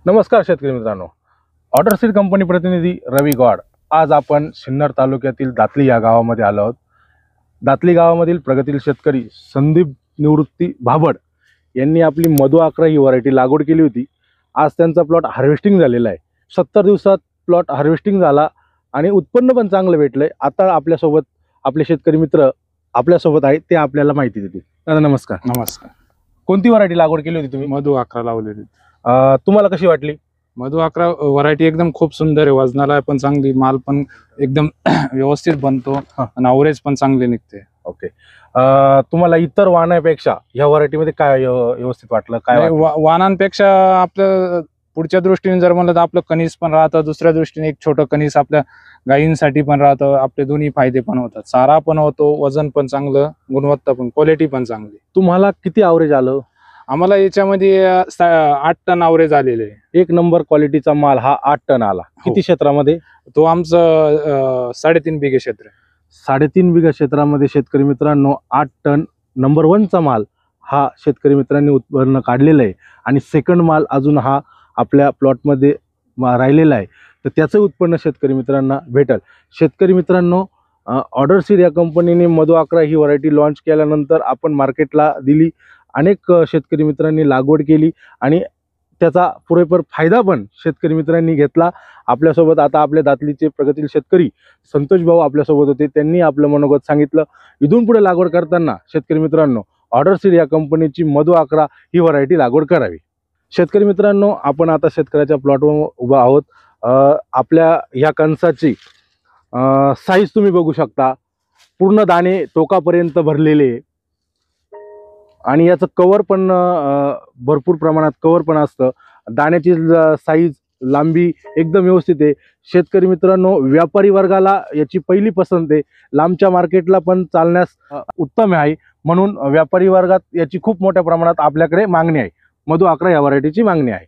नमस्कार शेतकरी मित्रांनो, ऑर्डर सीड कंपनी प्रतिनिधी रवी गॉड। आज आपण सिन्नर तालुक्यातील दातली या गावामध्ये आलो आहोत। दातली गावामधील प्रगतील शेतकरी संदीप निवृत्ती भाबड यांनी आपली मधु 11 ही व्हरायटी लागवड केली होती। आज त्यांचा प्लॉट हार्वेस्टिंग झालेला आहे। 70 दिवसात प्लॉट हार्वेस्टिंग झाला आणि उत्पन्न पण चांगलं भेटलंय। आता आपल्यासोबत आपले शेतकरी मित्र आपल्यासोबत आहेत, ते आपल्याला माहिती देतील। दादा नमस्कार। नमस्कार। कोणती व्हरायटी लागवड केली होती तुम्ही? मधु 11 लावलेली। तुम्हाला कशी वाटली? मधु 11 व्हरायटी एकदम खूप सुंदर आहे, वजनाला पण चांगली, माल पण एकदम व्यवस्थित बनतो आणि अवरेज पण चांगले निघते। ओके, तुम्हाला इतर वाणापेक्षा या व्हरायटीमध्ये काय व्यवस्थित वाटलं? काय वाणांपेक्षा आपलं पुढच्या दृष्टीने जर म्हणलं तर आपलं कणीस पण राहतं, दुसऱ्या दृष्टीने एक छोटं कणीस आपल्या गायींसाठी पण राहतं, आपले दोन्ही फायदे पण होतात, चारा पण होतो, वजन पण चांगलं, गुणवत्ता पण, क्वालिटी पण चांगली। तुम्हाला किती ॲव्हरेज आलं? आम्हाला याच्यामध्ये 8 टन ॲव्हरेज आलेले आहे। एक नंबर क्वालिटीचा माल हा 8 टन आला। किती क्षेत्रामध्ये? तो आमचं 3.5 बिघे क्षेत्र आहे। 3.5 बिघा क्षेत्रामध्ये शेतकरी मित्रांनो 8 टन नंबर 1चा माल हा शेतकरी मित्रांनी उत्पन्न काढलेलं आहे आणि सेकंड माल अजून हा आपल्या प्लॉटमध्ये राहिलेला आहे, तर त्याचं उत्पन्न शेतकरी मित्रांना भेटेल। शेतकरी मित्रांनो, ऑर्डर सीड या कंपनीने मधु 11 ही व्हरायटी लॉन्च केल्यानंतर आपण मार्केटला दिली, अनेक शेतकरी मित्रांनी लागवड केली आणि त्याचा पुरेपूर फायदा पण शेतकरी मित्रांनी घेतला। आपल्यासोबत आता आपल्या दातलीचे प्रगतील शेतकरी संतोष भाऊ आपल्यासोबत होते, त्यांनी आपलं मनोगत सांगितलं। इथून पुढे लागवड करताना शेतकरी मित्रांनो ऑर्डर सीड या कंपनीची मधु 11 ही व्हरायटी लागवड करावी। शेतकरी मित्रांनो, आपण आता शेतकऱ्याच्या प्लॉटवर उभा आहोत। आपल्या ह्या कणसाची साईज तुम्ही बघू शकता, पूर्ण दाणे टोकापर्यंत भरलेले आणि याचं कवर पण भरपूर प्रमाणात कवर पण असतं। दाण्याची साईज, लांबी एकदम व्यवस्थित आहे। शेतकरी मित्रांनो, व्यापारी वर्गाला याची पहिली पसंत आहे, लांबच्या मार्केटला पण चालण्यास उत्तम आहे, म्हणून व्यापारी वर्गात याची खूप मोठ्या प्रमाणात आपल्याकडे मागणी आहे। मधु 11 या व्हरायटीची मागणी आहे।